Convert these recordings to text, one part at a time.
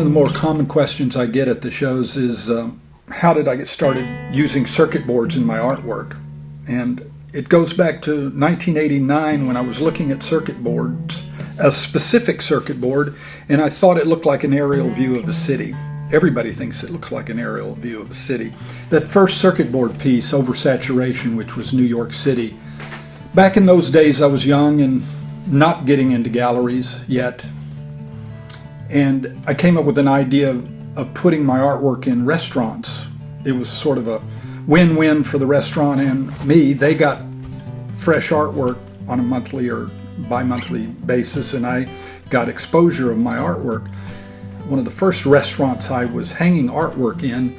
of the more common questions I get at the shows is, how did I get started using circuit boards in my artwork? And it goes back to 1989 when I was looking at circuit boards, a specific circuit board, and I thought it looked like an aerial view of a city. Everybody thinks it looks like an aerial view of a city. That first circuit board piece, Oversaturation, which was New York City. Back in those days, I was young and not getting into galleries yet. And I came up with an idea of putting my artwork in restaurants. It was sort of a win-win for the restaurant and me. They got fresh artwork on a monthly or bi-monthly basis, and I got exposure of my artwork. One of the first restaurants I was hanging artwork in,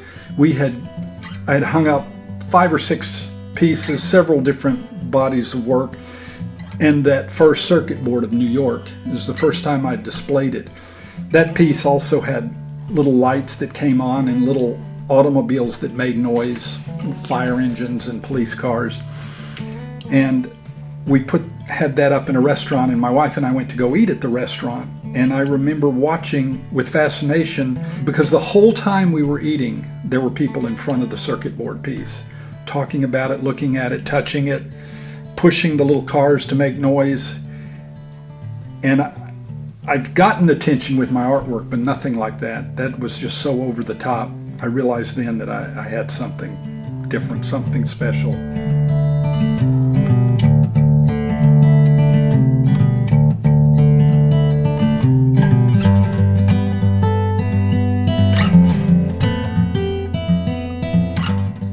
I had hung up 5 or 6 pieces, several different bodies of work, and that first circuit board of New York. It was the first time I displayed it. That piece also had little lights that came on and little automobiles that made noise, fire engines and police cars. And we had that up in a restaurant, and my wife and I went to go eat at the restaurant. And I remember watching with fascination, because the whole time we were eating, there were people in front of the circuit board piece, talking about it, looking at it, touching it, pushing the little cars to make noise. And I've gotten attention with my artwork, but nothing like that. That was just so over the top. I realized then that I had something different, something special.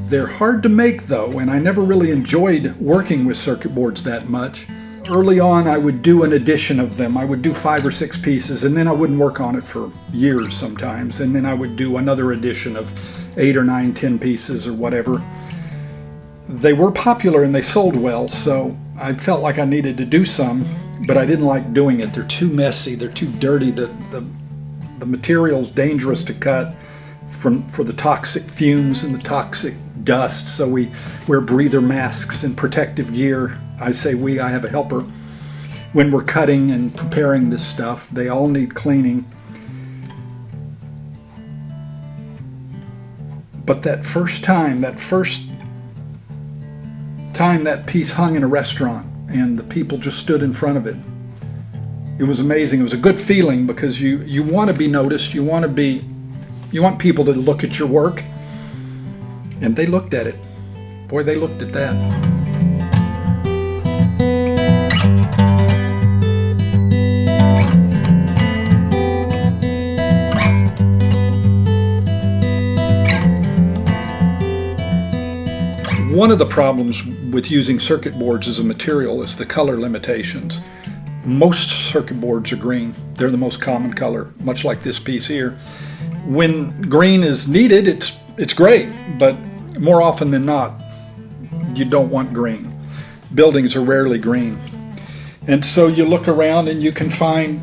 They're hard to make though, and I never really enjoyed working with circuit boards that much. Early on, I would do an edition of them. I would do 5 or 6 pieces, and then I wouldn't work on it for years sometimes. And then I would do another edition of 8 or 9, 10 pieces or whatever. They were popular and they sold well, so I felt like I needed to do some, but I didn't like doing it. They're too messy, they're too dirty. The material's dangerous to cut for the toxic fumes and the toxic dust, so we wear breather masks and protective gear. I say we, I have a helper. When we're cutting and preparing this stuff, they all need cleaning. But that first time that piece hung in a restaurant and the people just stood in front of it, it was amazing. It was a good feeling, because you want to be noticed, you want people to look at your work, and they looked at it. Boy, they looked at that. One of the problems with using circuit boards as a material is the color limitations. Most circuit boards are green. They're the most common color, much like this piece here. When green is needed, it's great, but more often than not, you don't want green. Buildings are rarely green. And so you look around and you can find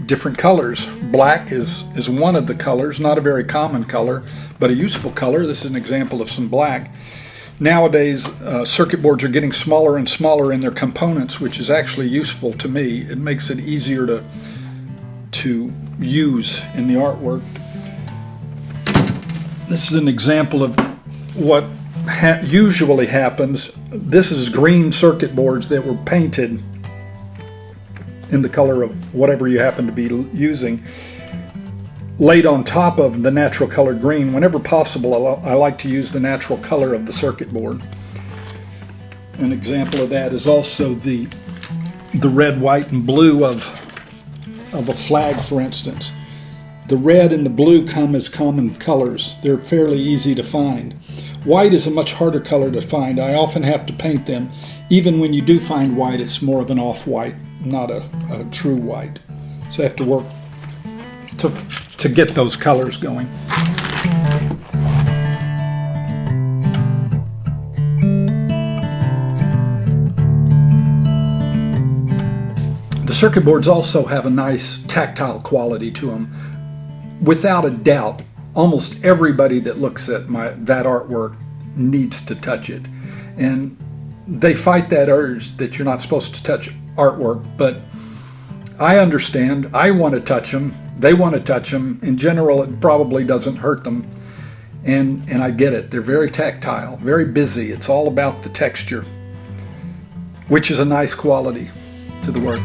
different colors. Black is one of the colors, not a very common color, but a useful color. This is an example of some black. Nowadays, circuit boards are getting smaller and smaller in their components, which is actually useful to me. It makes it easier to use in the artwork. This is an example of what usually happens. This is green circuit boards that were painted in the color of whatever you happen to be using, laid on top of the natural colored green. Whenever possible, I like to use the natural color of the circuit board. An example of that is also the red, white, and blue of a flag, for instance. The red and the blue come as common colors. They're fairly easy to find. White is a much harder color to find. I often have to paint them. Even when you do find white, it's more of an off-white, not a true white. So I have to work to get those colors going. The circuit boards also have a nice tactile quality to them. Without a doubt, almost everybody that looks at that artwork needs to touch it. And they fight that urge that you're not supposed to touch artwork, but I understand. I want to touch them. They want to touch them. In general, it probably doesn't hurt them. And I get it. They're very tactile, very busy. It's all about the texture, which is a nice quality to the work.